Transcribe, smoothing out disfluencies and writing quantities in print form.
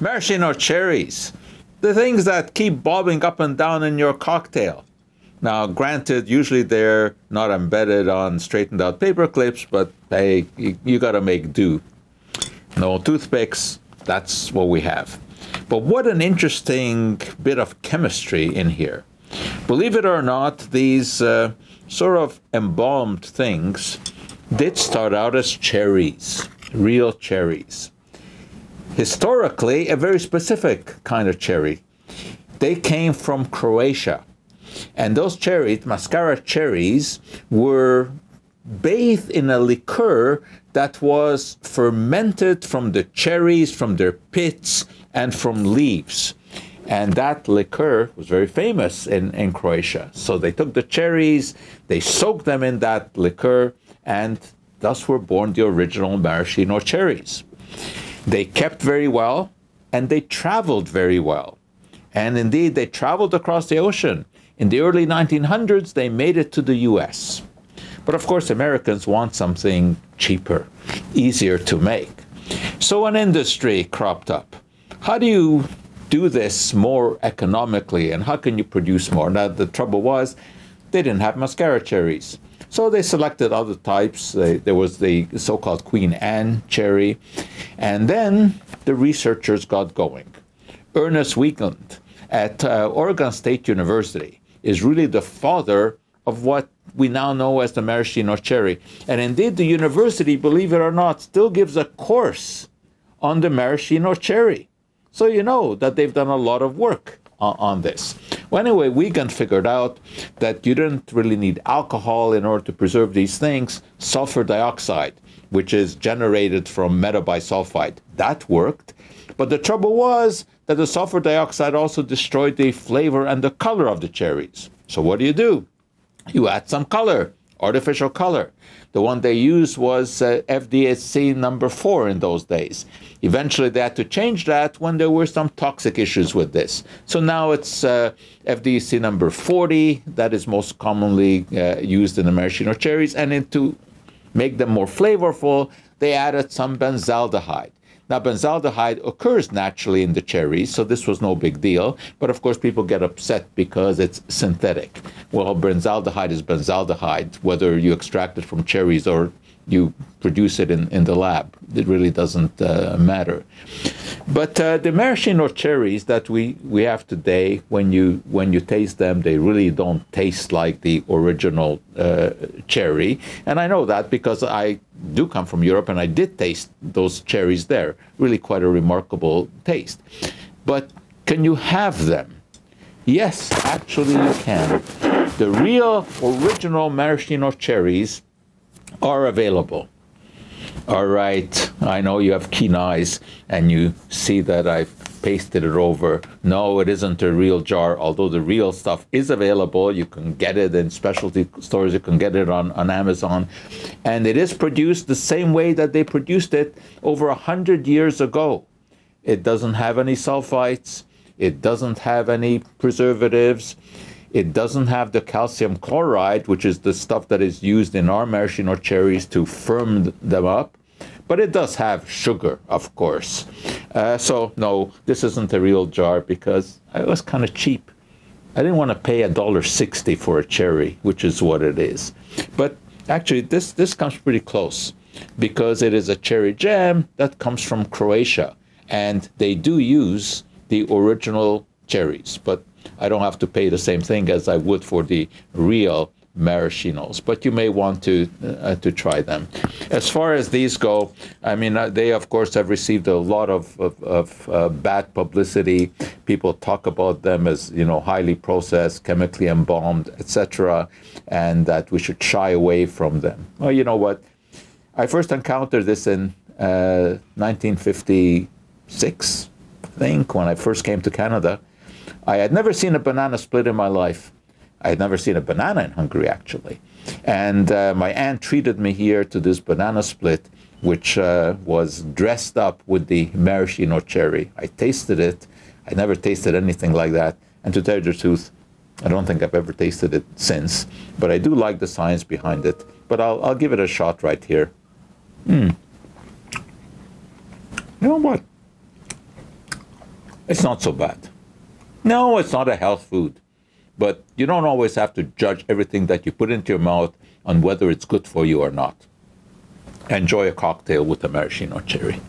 Maraschino cherries, the things that keep bobbing up and down in your cocktail. Now, granted, usually they're not embedded on straightened out paper clips, but hey, you got to make do. No toothpicks, that's what we have. But what an interesting bit of chemistry in here. Believe it or not, these sort of embalmed things did start out as cherries, real cherries. Historically, a very specific kind of cherry. They came from Croatia. And those cherries, mascara cherries, were bathed in a liqueur that was fermented from the cherries, from their pits, and from leaves. And that liqueur was very famous in Croatia. So they took the cherries, they soaked them in that liqueur, and thus were born the original maraschino cherries. They kept very well, and they traveled very well. And indeed, they traveled across the ocean. In the early 1900s, they made it to the US. But of course, Americans want something cheaper, easier to make. So an industry cropped up. How do you do this more economically, and how can you produce more? Now, the trouble was, they didn't have mascara cherries. So they selected other types. There was the so-called Queen Anne cherry. And then the researchers got going. Ernest Wiegand at Oregon State University is really the father of what we now know as the maraschino cherry. And indeed, the university, believe it or not, still gives a course on the maraschino cherry. So you know that they've done a lot of work on this. Well, anyway, Wiegand figured out that you didn't really need alcohol in order to preserve these things. Sulfur dioxide, which is generated from metabisulfite, that worked. But the trouble was that the sulfur dioxide also destroyed the flavor and the color of the cherries. So what do? You add some color, artificial color. The one they used was FDSC number 4 in those days. Eventually they had to change that when there were some toxic issues with this. So now it's FDSC number 40 that is most commonly used in the maraschino cherries. And to make them more flavorful, they added some benzaldehyde. Now, benzaldehyde occurs naturally in the cherries, so this was no big deal. But of course, people get upset because it's synthetic. Well, benzaldehyde is benzaldehyde, whether you extract it from cherries or you produce it in the lab. It really doesn't matter. But the maraschino cherries that we have today, when you taste them, they really don't taste like the original cherry. And I know that because I do come from Europe and I did taste those cherries there. Really quite a remarkable taste. But can you have them? Yes, actually you can. The real original maraschino cherries are available. All right, I know you have keen eyes and you see that I've pasted it over. No, it isn't a real jar, although the real stuff is available. You can get it in specialty stores. You can get it on Amazon. And it is produced the same way that they produced it over 100 years ago. It doesn't have any sulfites. It doesn't have any preservatives. It doesn't have the calcium chloride, which is the stuff that is used in our maraschino cherries to firm them up. But it does have sugar, of course. So, no, this isn't a real jar because it was kind of cheap. I didn't want to pay $1.60 for a cherry, which is what it is. But actually, this comes pretty close because it is a cherry jam that comes from Croatia. And they do use the original cherries, but I don't have to pay the same thing as I would for the real maraschinos, but you may want to try them. As far as these go, I mean, they of course have received a lot of bad publicity. People talk about them as, you know, highly processed, chemically embalmed, etc., and that we should shy away from them. Well, you know what? I first encountered this in 1956, I think, when I first came to Canada. I had never seen a banana split in my life. I had never seen a banana in Hungary, actually. And my aunt treated me here to this banana split, which was dressed up with the maraschino cherry. I tasted it. I never tasted anything like that. And to tell you the truth, I don't think I've ever tasted it since. But I do like the science behind it. But I'll give it a shot right here. You know what? It's not so bad. No, it's not a health food. But you don't always have to judge everything that you put into your mouth on whether it's good for you or not. Enjoy a cocktail with a maraschino cherry.